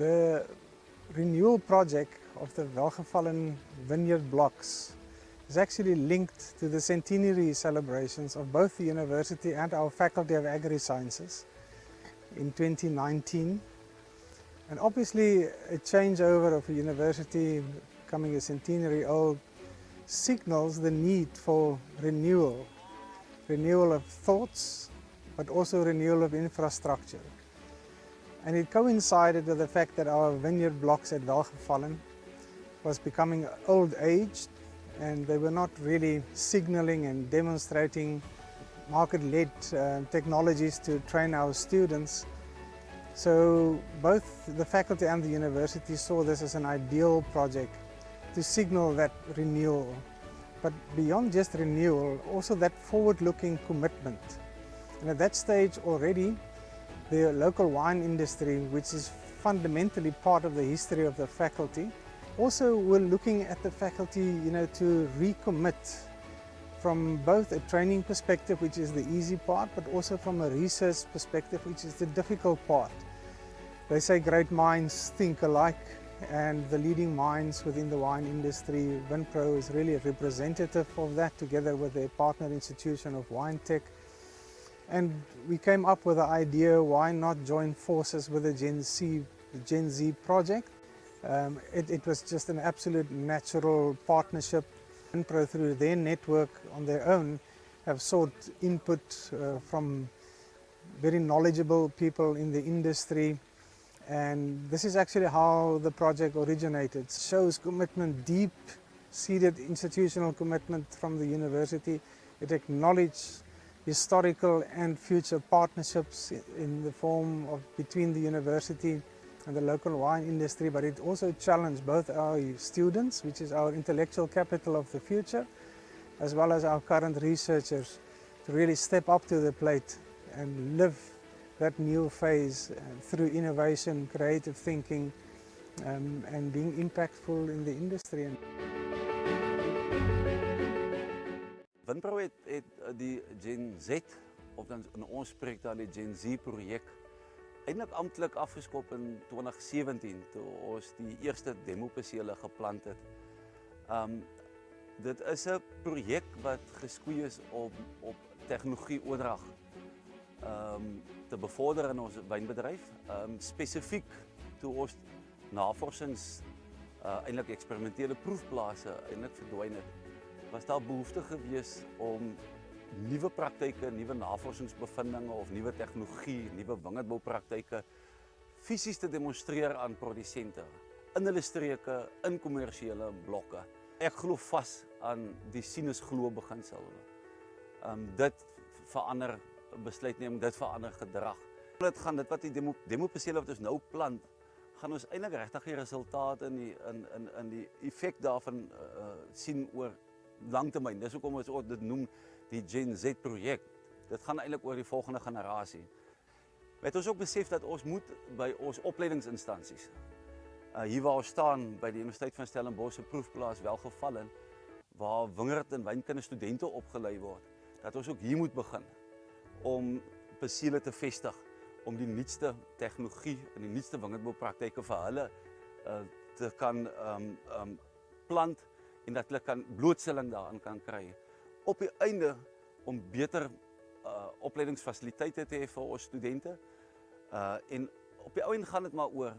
The renewal project of the Welgevallen Vineyard blocks is actually linked to the centenary celebrations of both the university and our Faculty of Agri-Sciences in 2019. And obviously a changeover of a university becoming a centenary old signals the need for renewal of thoughts, but also renewal of infrastructure. And it coincided with the fact that our vineyard blocks at Welgevallen was becoming old-aged, and they were not really signaling and demonstrating market-led technologies to train our students. So both the faculty and the university saw this as an ideal project to signal that renewal. But beyond just renewal, also that forward-looking commitment. And at that stage already, the local wine industry, which is fundamentally part of the history of the faculty, also were looking at the faculty, to recommit from both a training perspective, which is the easy part, but also from a research perspective, which is the difficult part. They say great minds think alike, and the leading minds within the wine industry, Vinpro, is really a representative of that, together with their partner institution of Wine Tech. And we came up with the idea, why not join forces with the Gen Z project. It was just an absolute natural partnership. Vinpro, through their network on their own, have sought input from very knowledgeable people in the industry. And this is actually how the project originated. It shows commitment, deep-seated institutional commitment from the university. It acknowledged historical and future partnerships in the form of between the university and the local wine industry, but it also challenged both our students, which is our intellectual capital of the future, as well as our current researchers, to really step up to the plate and live that new phase through innovation, creative thinking, and being impactful in the industry. Vinpro het die Gen Z, of dan in ons spreek daar die Gen Z projek, eintlik amptelik afgeskop in 2017, toe ons die eerste demoperseele geplant het. Dit is 'n projek wat geskoei is op tegnologie oordrag te bevorder in ons wynbedryf. Spesifiek toe ons navorsings, eintlik eksperimentele proefplase eintlik verdwyn het, was daar behoefte gewees om nuwe praktyke, nuwe navorsingsbevindinge of nuwe tegnologie, nuwe wingerdboupraktyke fisies te demonstreer aan produsente in hulle streke, in kommersiële blokke. Ek glo vas aan die sinus-glo beginsel. Dit verander besluitneming, dit verander gedrag. Dit wat die demoperseele wat ons nou plant, gaan ons eintlik regtig die resultate in die effek daarvan sien oor langtermyn. Dis hoekom ons dit noem die Gen Z projek. Dit gaan eintlik oor die volgende generasie. Het ons ook besef dat ons moet by ons opleidingsinstansies, hier waar ons staan by die Universiteit van Stellenbosch se proefplaas Welgevallen, waar wingerd en wynkunde studente opgelei word, dat ons ook hier moet begin om perseele te vestig, om die nuutste tegnologie en die nuutste wingerdboupraktyke vir hulle te kan plant en dat hulle kan blootstelling daaraan kan kry. Op die einde om beter opleidingsfasiliteite te hê vir ons studente. En op die einde gaan dit maar oor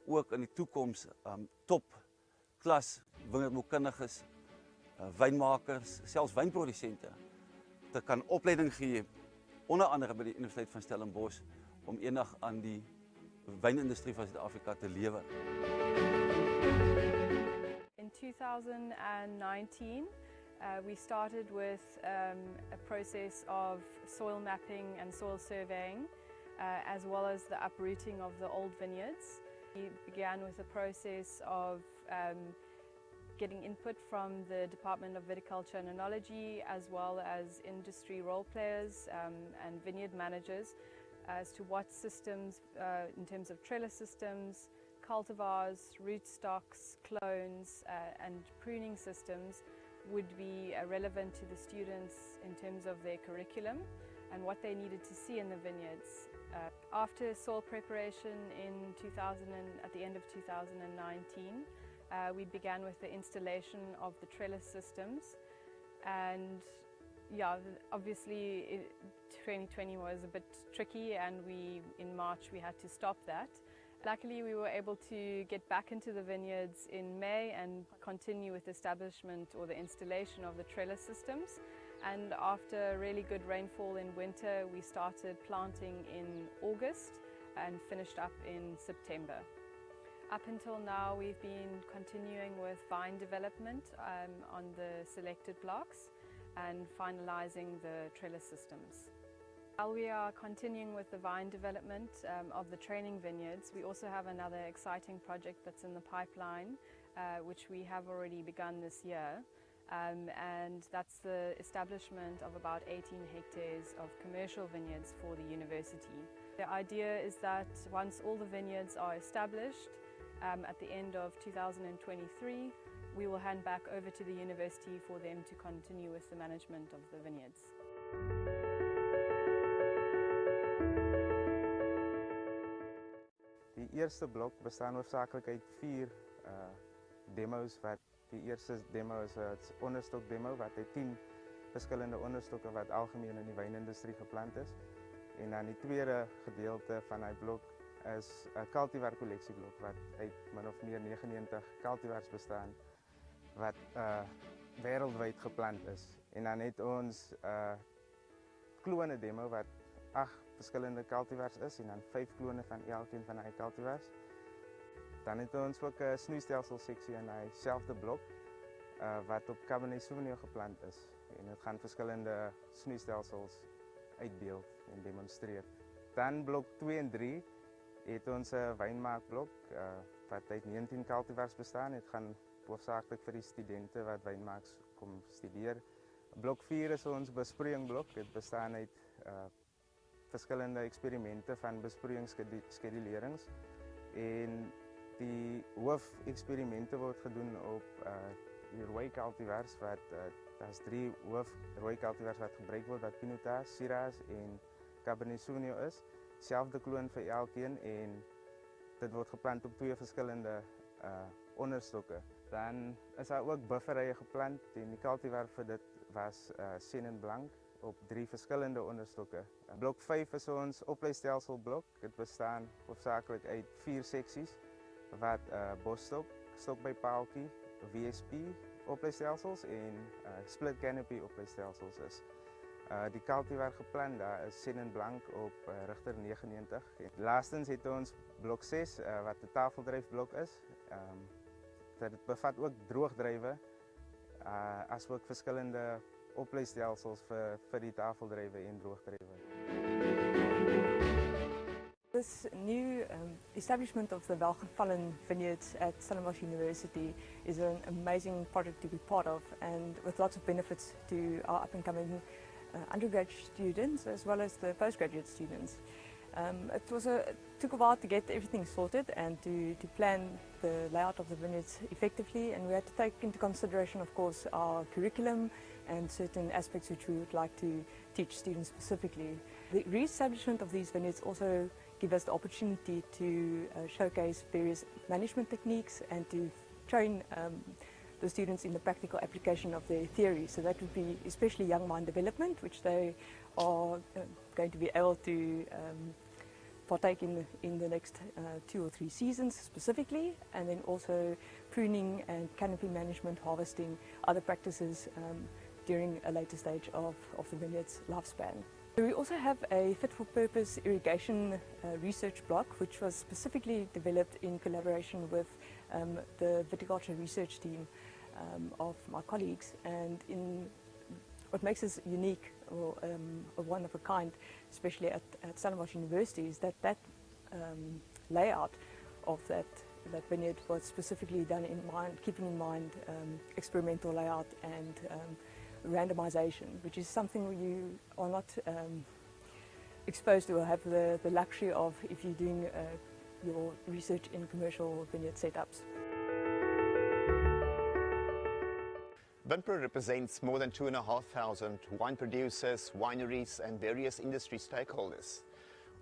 ook in die toekoms top klas wingerdboukundiges, wynmakers, selfs wynprodusente te kan opleiding gee, onder andere by die Universiteit van Stellenbosch, om eendag aan die wynindustrie van Suid-Afrika te lewer. In 2019, we started with a process of soil mapping and soil surveying, as well as the uprooting of the old vineyards. We began with a process of getting input from the Department of Viticulture and Oenology, as well as industry role players and vineyard managers, as to what systems, in terms of trellis systems, cultivars, rootstocks, clones, and pruning systems would be relevant to the students in terms of their curriculum, and what they needed to see in the vineyards. After soil preparation at the end of 2019, we began with the installation of the trellis systems, and yeah, obviously 2020 was a bit tricky, and in March we had to stop that. Luckily we were able to get back into the vineyards in May and continue with the establishment or the installation of the trellis systems. And after really good rainfall in winter, we started planting in August and finished up in September. Up until now, we've been continuing with vine development on the selected blocks and finalizing the trellis systems. While we are continuing with the vine development of the training vineyards, we also have another exciting project that's in the pipeline, which we have already begun this year. And that's the establishment of about 18 hectares of commercial vineyards for the university. The idea is that once all the vineyards are established, at the end of 2023, we will hand back over to the university for them to continue with the management of the vineyards. Die eerste blok bestaan hoofdzakelijk uit 4 demo's. Die eerste demo is 'n onderstok demo wat uit 10 verskillende onderstokke wat algemeen in die wynindustrie geplant is. En dan die tweede gedeelte van die blok is 'n cultivar kolleksieblok wat uit min of meer 99 cultivars bestaan wat wêreldwyd geplant is. En dan het ons klone demo wat 8 verskillende cultivars is en dan 5 klone van elkeen van die cultivars. Dan het ons ook 'n snoeistelsel seksie in dieselfde blok wat op Cabernet Sauvignon geplant is. En dit gaan verskillende snoeistelsels uitbeeld en demonstreer. Dan blok 2 en 3 het ons 'n wynmaakblok wat uit 19 cultivars bestaan. Dit gaan hoofsaaklik vir die studente wat wynmaak kom studeer. Blok 4 is ons besproeiingblok. Dit bestaan uit verskillende eksperimente van besproeiingsskedulerings. En die hoofeksperimente word gedoen op die rooi cultivars wat daar's 3 rooi cultivars wat gebruik word wat Pinotage, Syrah en Cabernet Sauvignon is. Selfde kloon vir elkeen en dit word geplant op 2 verskillende onderstokke. Dan is daar ook bufferrye geplant en die cultivar vir dit was Chenin Blanc op 3 verskillende onderstokke. Blok 5 is ons opleistelselblok. Dit bestaan hoofsaaklik uit 4 seksies wat bosstok, stok by paaltjie, VSP opleistelsels en split canopy opleistelsels is. Die cultivar geplant daar is Chenin Blanc op Richter 99. Laastens het ons blok 6 wat 'n tafeldryfblok is. Dit bevat ook droogdrywe asook verskillende opleistelsels vir die tafeldrywe en droogdrywe. This new establishment of the Welgevallen Vineyards at Stellenbosch University is an amazing project to be part of, and with lots of benefits to our up-and-coming undergraduate students as well as the postgraduate students. It took a while to get everything sorted and to plan the layout of the vineyards effectively, and we had to take into consideration, of course, our curriculum and certain aspects which we would like to teach students specifically. The re-establishment of these vineyards also give us the opportunity to showcase various management techniques and to train the students in the practical application of their theory. So that would be especially young mind development, which they are going to be able to partake in the next 2 or 3 seasons specifically, and then also pruning and canopy management, harvesting, other practices during a later stage of the vineyard's lifespan. We also have a fit-for-purpose irrigation research block, which was specifically developed in collaboration with the Viticulture research team of my colleagues. And what makes us unique or one of a kind, especially at Stellenbosch University, is that layout of that vineyard was specifically done keeping in mind experimental layout and randomization, which is something you are not exposed to or have the luxury of if you're doing your research in commercial vineyard setups. Vinpro represents more than 2,500 wine producers, wineries and various industry stakeholders.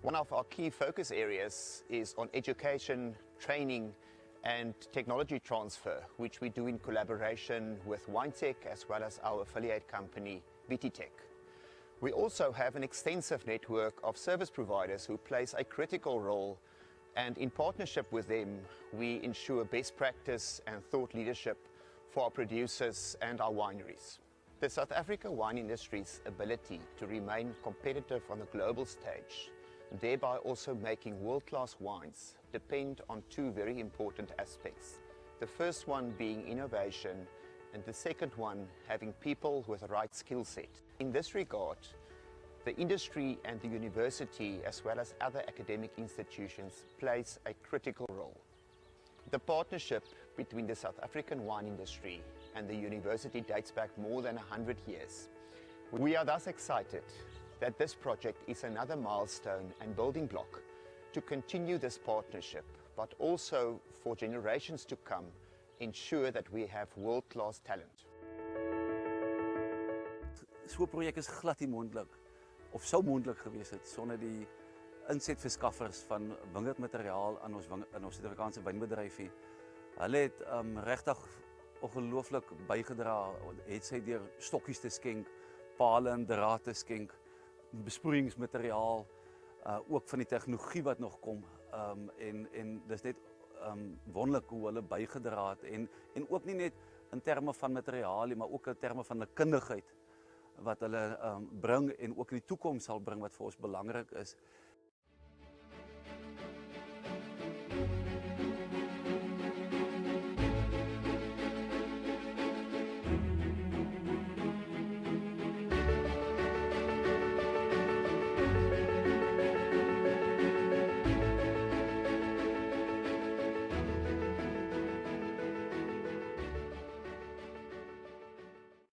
One of our key focus areas is on education, training and technology transfer, which we do in collaboration with WineTech as well as our affiliate company Viticulture. We also have an extensive network of service providers who plays a critical role, and in partnership with them we ensure best practice and thought leadership for our producers and our wineries. The South Africa wine industry's ability to remain competitive on the global stage, thereby also making world-class wines, depend on two very important aspects. The first one being innovation, and the second one having people with the right skill set. In this regard, the industry and the university, as well as other academic institutions, plays a critical role. The partnership between the South African wine industry and the university dates back more than 100 years. We are thus excited that this project is another milestone and building block to continue this partnership, but also for generations to come, ensure that we have world-class talent. So 'n projek is glad nie moontlik of sou moontlik gewees het sonder die insetverskaffers van wingerdmateriaal aan ons Suid-Afrikaanse wynbedryfie. Hulle het regtig ongelooflik bygedra, het sy deur stokkies te skenk, pale en draad te skenk, besproeiingsmateriaal, ook van die tegnologie wat nog kom, en dis net wonderlik hoe hulle bygedra het, en ook nie net in terme van materiaal nie, maar ook in terme van 'n kundigheid wat hulle bring en ook in die toekoms sal bring wat vir ons belangrik is.